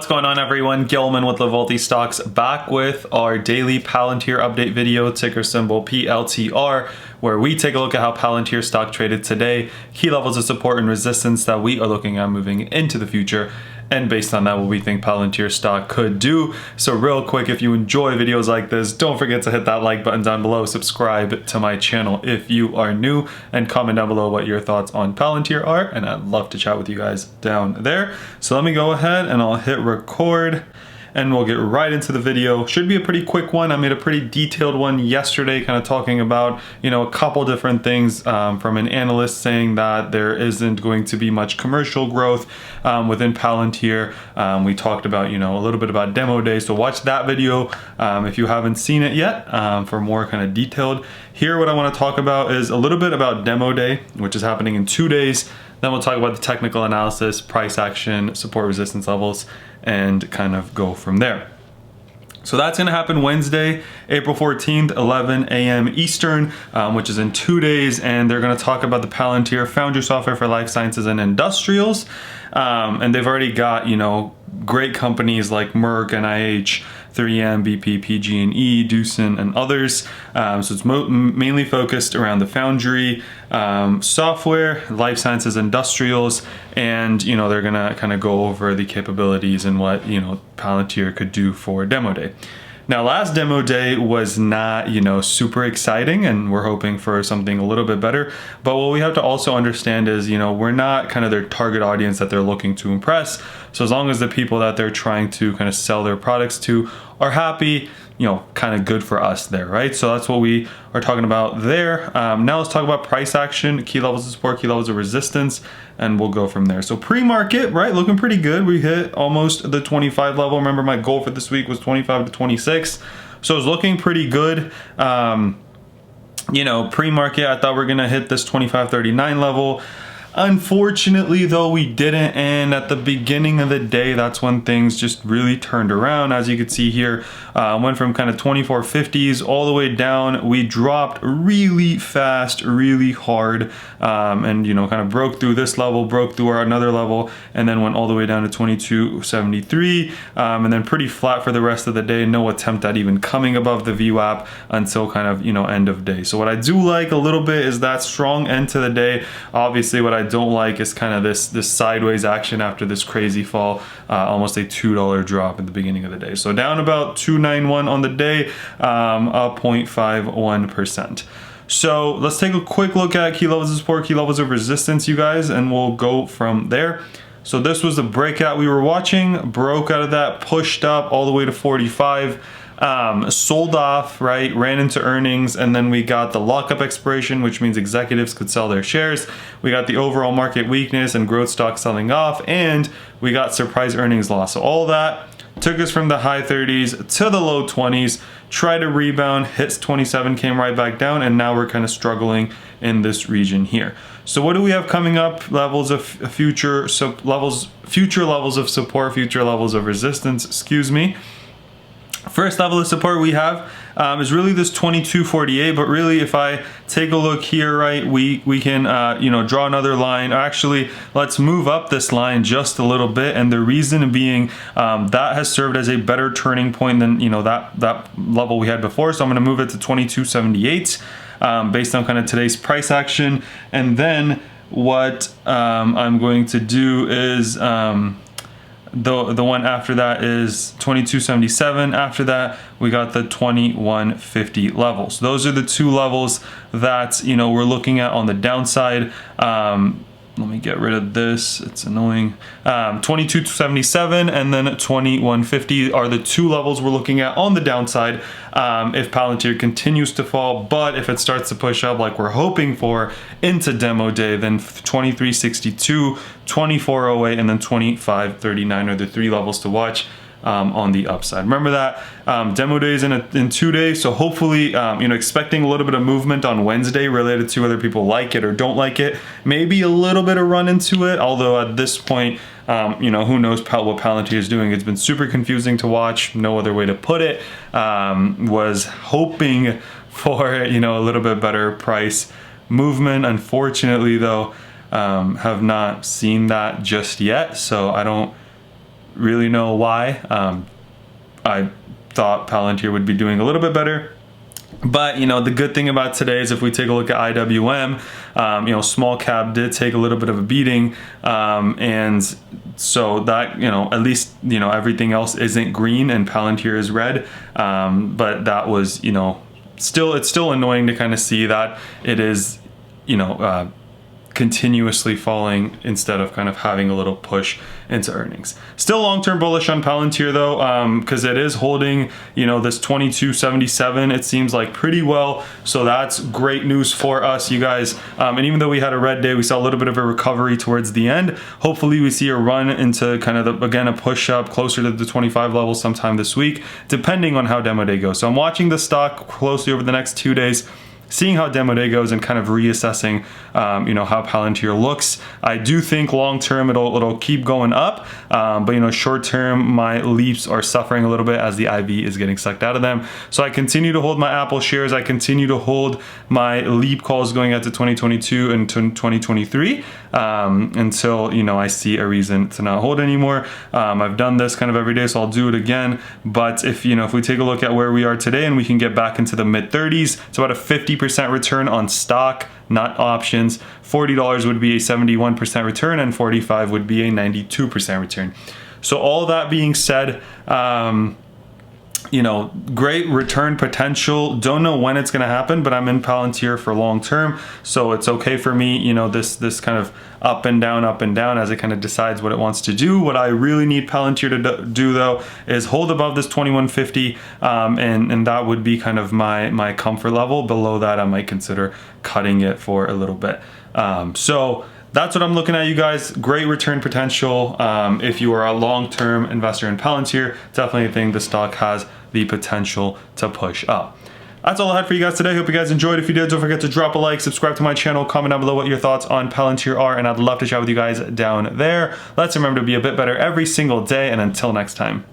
What's going on, everyone? Gilman with Wellthy Stocks, back with our daily Palantir update video, ticker symbol PLTR, where we take a look at how Palantir stock traded today, key levels of support and resistance that we are looking at moving into the future, and based on that, what we think Palantir stock could do. So real quick, if you enjoy videos like this, don't forget to hit that like button down below, subscribe to my channel if you are new, and comment down below what your thoughts on Palantir are, and I'd love to chat with you guys down there. So let me go ahead and I'll hit record and we'll get right into the video. Should be a pretty quick one. I made a pretty detailed one yesterday, kind of talking about, a couple different things from an analyst saying that there isn't going to be much commercial growth within Palantir. We talked about, a little bit about demo day. So watch that video if you haven't seen it yet for more kind of detailed. Here, what I want to talk about is a little bit about demo day, which is happening in 2 days. Then we'll talk about the technical analysis, price action, support resistance levels, and kind of go from there. So that's going to happen Wednesday, April 14th, 11 a.m. Eastern, which is in 2 days. And they're going to talk about the Palantir Foundry Software for Life Sciences and Industrials. And they've already got, great companies like Merck, NIH, 3M, BP, PG&E, Doosan, and others. So it's mainly focused around the foundry software, life sciences, industrials, and they're gonna kind of go over the capabilities and what Palantir could do for demo day. Now, last demo day was not, super exciting, and we're hoping for something a little bit better. But what we have to also understand is, we're not kind of their target audience that they're looking to impress. So as long as the people that they're trying to kind of sell their products to are happy, kind of good for us there, right? So that's what we are talking about there. Now let's talk about price action, key levels of support, key levels of resistance, and we'll go from there. So pre-market, right, looking pretty good. We hit almost the 25 level. Remember, my goal for this week was 25 to 26. So it's looking pretty good. Pre-market, I thought we were gonna hit this 25.39 level. Unfortunately, though, we didn't, and at the beginning of the day, that's when things just really turned around. As you can see here, went from kind of 24.50s all the way down. We dropped really fast, really hard, and kind of broke through this level, broke through another level, and then went all the way down to 22.73, and then pretty flat for the rest of the day. No attempt at even coming above the VWAP until kind of end of day. So what I do like a little bit is that strong end to the day. Obviously, what I don't like is kind of this sideways action after this crazy fall, almost a $2 drop at the beginning of the day. So down about 291 on the day, up 0.51%. So let's take a quick look at key levels of support, key levels of resistance, you guys, and we'll go from there. So this was the breakout we were watching, broke out of that, pushed up all the way to 45. Sold off, right, ran into earnings, and then we got the lockup expiration, which means executives could sell their shares. We got the overall market weakness and growth stock selling off, and we got surprise earnings loss. So all that took us from the high 30s to the low 20s, tried to rebound, hits 27, came right back down, and now we're kind of struggling in this region here. So what do we have coming up? Levels of future levels of support, future levels of resistance, excuse me. First level of support we have is really this 22.48, but really if I take a look here, right, we can draw another line. Actually, let's move up this line just a little bit, and the reason being that has served as a better turning point than that level we had before. So I'm going to move it to 22.78 based on kind of today's price action, and then what I'm going to do is the one after that is 22.77. After that, we got the 21.50 levels. Those are the two levels that we're looking at on the downside. Let me get rid of this, it's annoying. 22.77 and then 21.50 are the two levels we're looking at on the downside if Palantir continues to fall. But if it starts to push up like we're hoping for into demo day, then 23.62, 24.08, and then 25.39 are the three levels to watch on the upside. Remember that demo day is in 2 days, so hopefully expecting a little bit of movement on Wednesday related to whether people like it or don't like it. Maybe a little bit of run into it, although at this point who knows what Palantir is doing. It's been super confusing to watch, no other way to put it. Was hoping for a little bit better price movement. Unfortunately, though, have not seen that just yet, so I don't really know why. I thought Palantir would be doing a little bit better. But, you know, the good thing about today is if we take a look at IWM, you know, small cap did take a little bit of a beating. And so that, you know, at least, you know, everything else isn't green and Palantir is red. But that was, you know, it's still annoying to kind of see that it is, you know, continuously falling instead of kind of having a little push into earnings. Still long-term bullish on Palantir though, because it is holding, you know, this 2277, it seems like pretty well. So that's great news for us, you guys. And even though we had a red day, we saw a little bit of a recovery towards the end. Hopefully we see a run into kind of, again, a push up closer to the 25 level sometime this week, depending on how demo day goes. So I'm watching the stock closely over the next 2 days, seeing how demo day goes and kind of reassessing, you know, how Palantir looks. I do think long term it'll keep going up, but you know, short term my leaps are suffering a little bit as the IV is getting sucked out of them. So I continue to hold my Apple shares. I continue to hold my leap calls going out to 2022 and 2023 until, you know, I see a reason to not hold anymore. I've done this kind of every day, so I'll do it again. But if we take a look at where we are today and we can get back into the mid 30s, it's about a 50% return on stock, not options. $40 would be a 71% return and 45 would be a 92% return. So all that being said, you know, great return potential. Don't know when it's going to happen, but I'm in Palantir for long term, so it's okay for me. You know, this kind of up and down as it kind of decides what it wants to do. What I really need Palantir to do though is hold above this 2150, and that would be kind of my comfort level. Below that, I might consider cutting it for a little bit. So that's what I'm looking at, you guys. Great return potential. If you are a long-term investor in Palantir, definitely think the stock has the potential to push up. That's all I had for you guys today. Hope you guys enjoyed. If you did, don't forget to drop a like, subscribe to my channel, comment down below what your thoughts on Palantir are, and I'd love to chat with you guys down there. Let's remember to be a bit better every single day, and until next time.